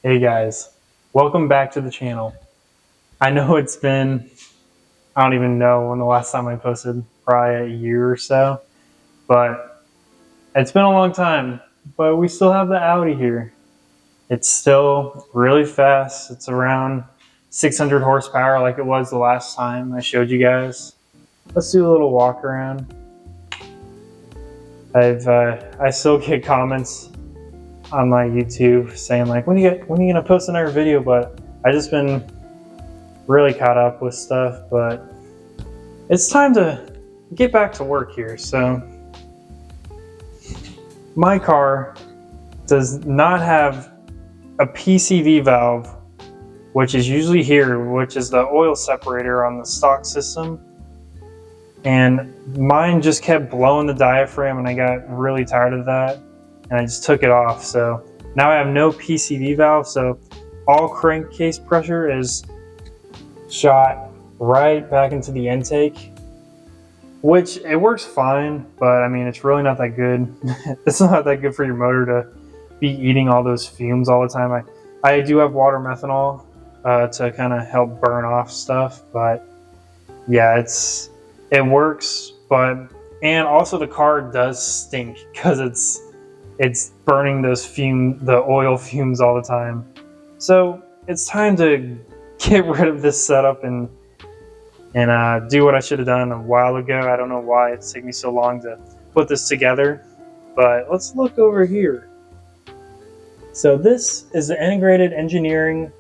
Hey guys, welcome back to the channel. I know it's been, I don't even know when the last time I posted, probably a year or so, but it's been a long time, but we still have the Audi here. It's still really fast. It's around 600 horsepower like it was the last time I showed you guys. Let's do a little walk around. I still get comments on my YouTube saying like, when are you gonna post another video? But I just been really caught up with stuff, but it's time to get back to work here. So my car does not have a PCV valve, which is usually here, which is the oil separator on the stock system. And mine just kept blowing the diaphragm and I got really tired of that and I just took it off. So now I have no PCV valve, so all crankcase pressure is shot right back into the intake, which it works fine, but I mean, it's really not that good. It's not that good for your motor to be eating all those fumes all the time. I do have water methanol to kind of help burn off stuff, but yeah, it works, and also the car does stink because it's burning those the oil fumes all the time. So it's time to get rid of this setup and do what I should have done a while ago. I don't know why it's taking me so long to put this together, but let's look over here. So this is the integrated engineering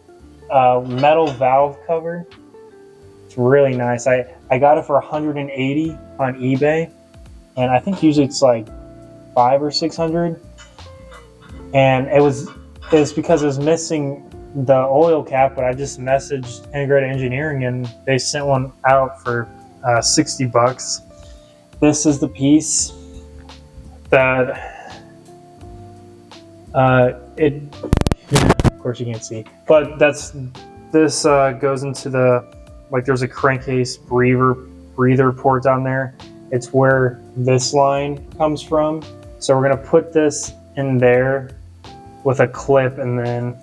metal valve cover. It's really nice. I got it for $180 on eBay, and I think usually it's like $500 or $600. And it's because it was missing the oil cap, but I just messaged Integrated Engineering and they sent one out for $60. This is the piece that of course you can't see, but this goes into there's a crankcase breather port down there. It's where this line comes from. So we're gonna put this in there with a clip, and then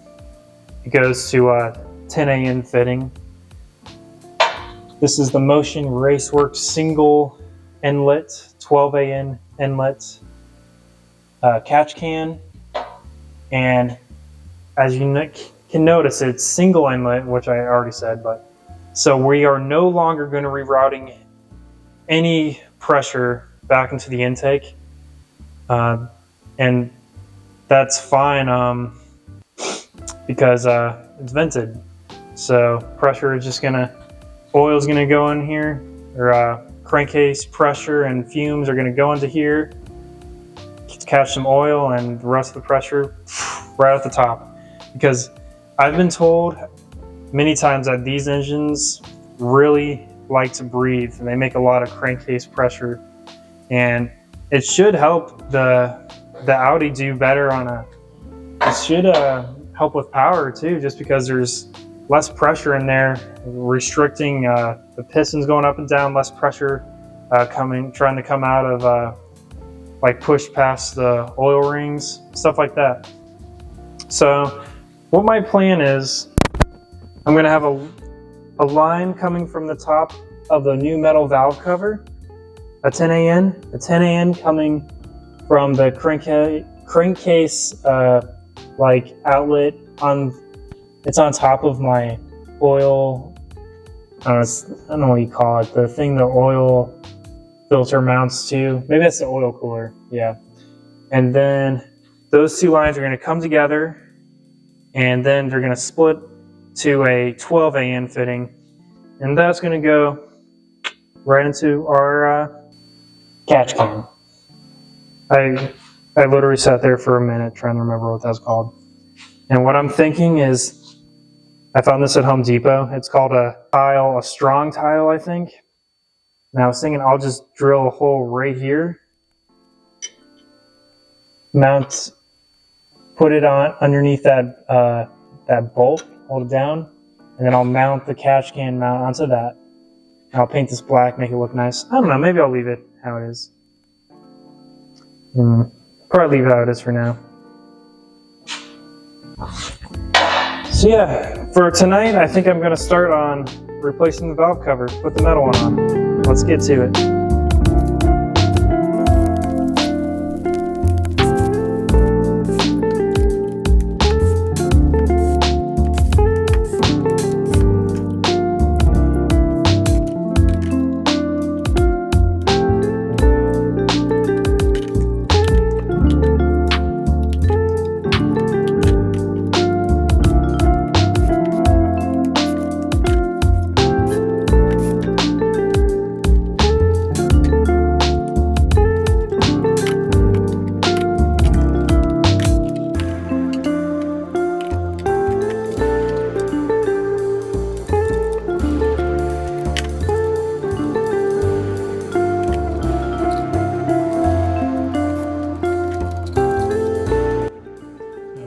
it goes to a 10AN fitting. This is the Motion Raceworks single inlet, 12AN inlet catch can. And as you can notice, it's single inlet, which I already said, but so we are no longer going to be rerouting any pressure back into the intake. And that's fine because it's vented. So pressure is just oil's gonna go in here, or crankcase pressure and fumes are gonna go into here, catch some oil, and the rest of the pressure right at the top. Because I've been told many times that these engines really like to breathe and they make a lot of crankcase pressure, and it should help the Audi do better it should help with power too, just because there's less pressure in there, restricting the pistons going up and down, less pressure trying to come out of like push past the oil rings, stuff like that. So what my plan is, I'm going to have a line coming from the top of the new metal valve cover, a 10AN coming from the crankcase like outlet it's on top of my oil, I don't know what you call it, the thing the oil filter mounts to. Maybe that's the oil cooler, yeah. And then those two lines are going to come together, and then they're going to split to a 12AN fitting, and that's going to go right into our catch can. I literally sat there for a minute trying to remember what that's called. And what I'm thinking is, I found this at Home Depot. It's called a strong tile, I think. And I was thinking I'll just drill a hole right here, put it on underneath that bolt, hold it down, and then I'll mount the catch can mount onto that. And I'll paint this black, make it look nice. I don't know, maybe I'll leave it how it is. Probably leave it how it is for now. So yeah, for tonight, I think I'm gonna start on replacing the valve covers, put the metal one on. Let's get to it.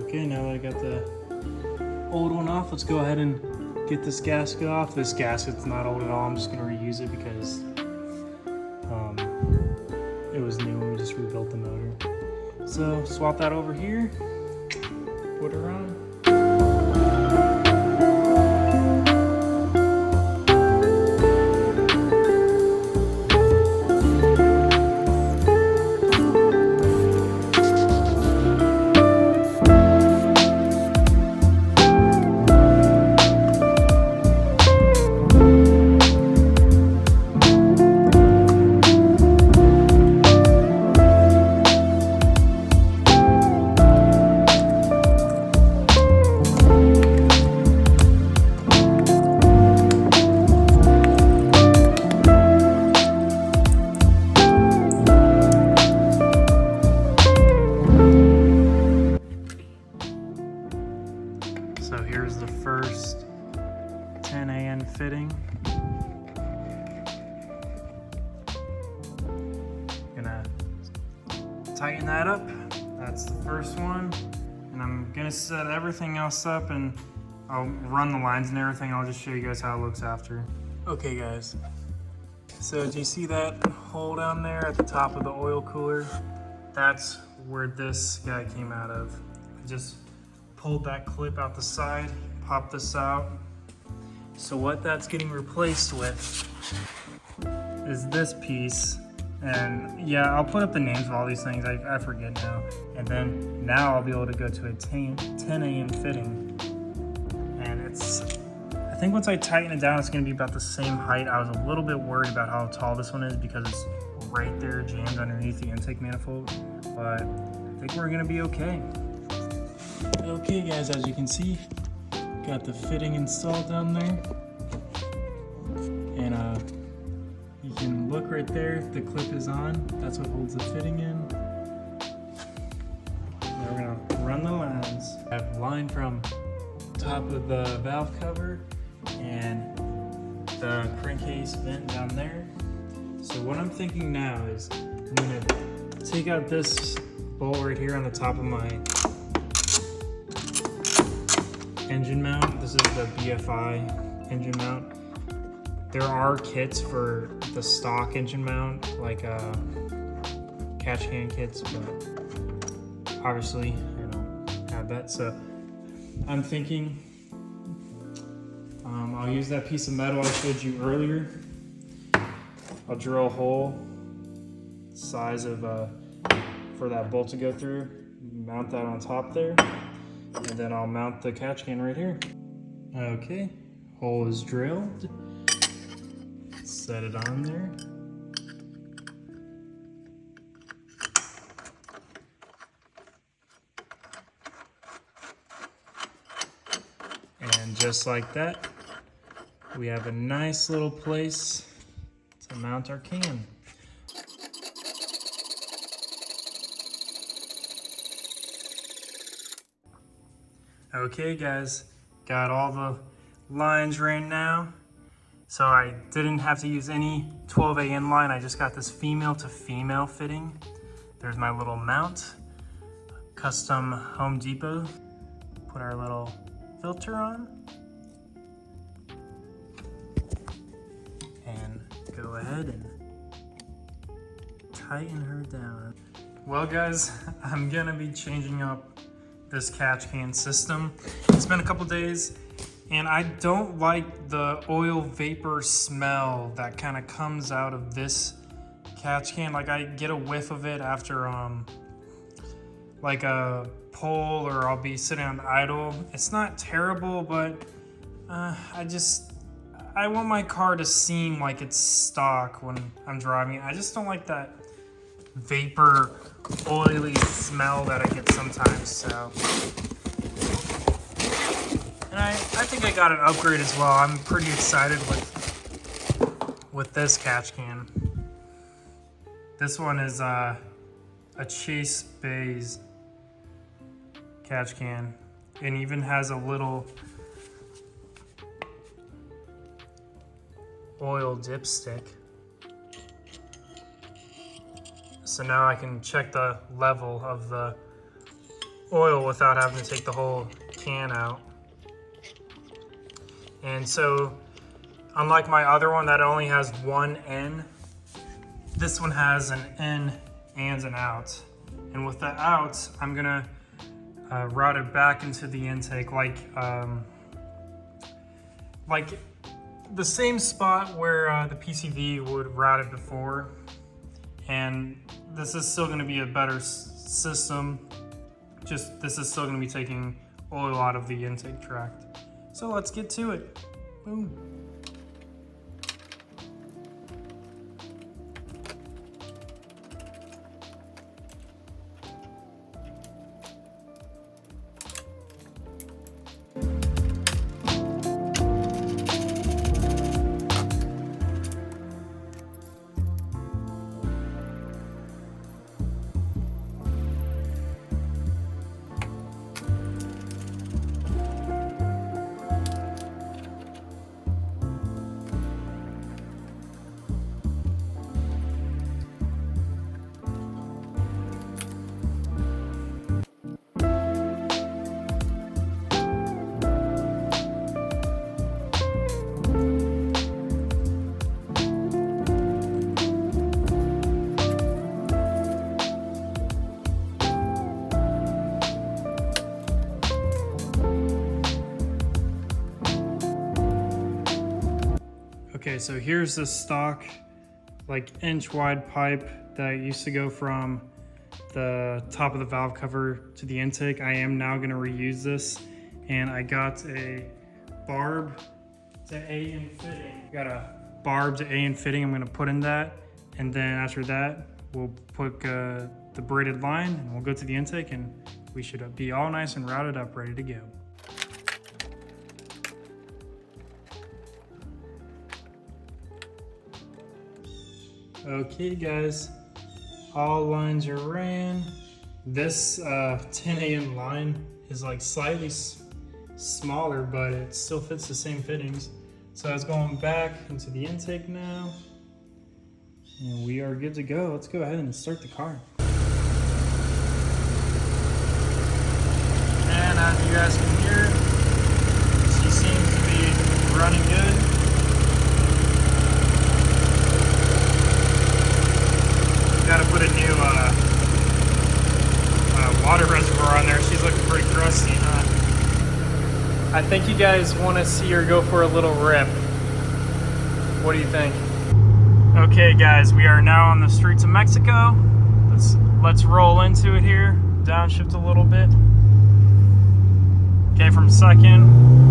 Okay, now that I got the old one off, let's go ahead and get this gasket off. This gasket's not old at all. I'm just gonna reuse it because it was new and we just rebuilt the motor. So swap that over here, put her on. So here's the first 10 AN fitting. Gonna tighten that up. That's the first one. And I'm gonna set everything else up and I'll run the lines and everything. I'll just show you guys how it looks after. Okay guys, so do you see that hole down there at the top of the oil cooler? That's where this guy came out of. I just pulled that clip out the side, popped this out. So what that's getting replaced with is this piece. And yeah, I'll put up the names of all these things, I forget now. And then now I'll be able to go to a 10 AM fitting. And it's, I think once I tighten it down, it's gonna be about the same height. I was a little bit worried about how tall this one is because it's right there jammed underneath the intake manifold, but I think we're gonna be okay. Okay guys, as you can see, got the fitting installed down there. And you can look right there, the clip is on. That's what holds the fitting in. Now we're gonna run the lines. I have line from top of the valve cover and the crankcase vent down there. So what I'm thinking now is I'm gonna take out this bolt right here on the top of my engine mount. This is the BFI engine mount. There are kits for the stock engine mount, like catch can kits, but obviously I don't have that. So I'm thinking I'll use that piece of metal I showed you earlier. I'll drill a hole size of for that bolt to go through, mount that on top there. And then I'll mount the catch can right here. Okay, hole is drilled. Set it on there. And just like that, we have a nice little place to mount our can. Okay guys, got all the lines ran now. So I didn't have to use any 12 AN line. I just got this female to female fitting. There's my little mount, custom Home Depot. Put our little filter on. And go ahead and tighten her down. Well guys, I'm gonna be changing up this catch can system. It's been a couple days, and I don't like the oil vapor smell that kind of comes out of this catch can. Like, I get a whiff of it after like a pull, or I'll be sitting on idle. It's not terrible, but I want my car to seem like it's stock when I'm driving. I just don't like that vapor, oily smell that I get sometimes. So, and I think I got an upgrade as well. I'm pretty excited with this catch can. This one is a Chase Bays catch can, and even has a little oil dipstick. So now I can check the level of the oil without having to take the whole can out. And so, unlike my other one that only has one N, this one has an in and an out. And with the out, I'm gonna route it back into the intake like the same spot where the PCV would route it before. And this is still gonna be a better system. Just this is still gonna be taking oil out of the intake tract. So let's get to it. Boom. Okay, so here's the stock, like inch wide pipe that used to go from the top of the valve cover to the intake. I am now gonna reuse this, and I got a barb to A-in fitting. Got a barb to A-in fitting I'm gonna put in that, and then after that, we'll put the braided line, and we'll go to the intake, and we should be all nice and routed up, ready to go. Okay guys, all lines are ran. This 10 a.m. line is like slightly smaller, but it still fits the same fittings. So it's going back into the intake now, and we are good to go. Let's go ahead and start the car. And as you guys can hear, she seems to be running good. Got to put a new water reservoir on there. She's looking pretty crusty, huh? I think you guys want to see her go for a little rip. What do you think? Okay guys, we are now on the streets of Mexico. Let's roll into it here. Downshift a little bit. Okay, from second.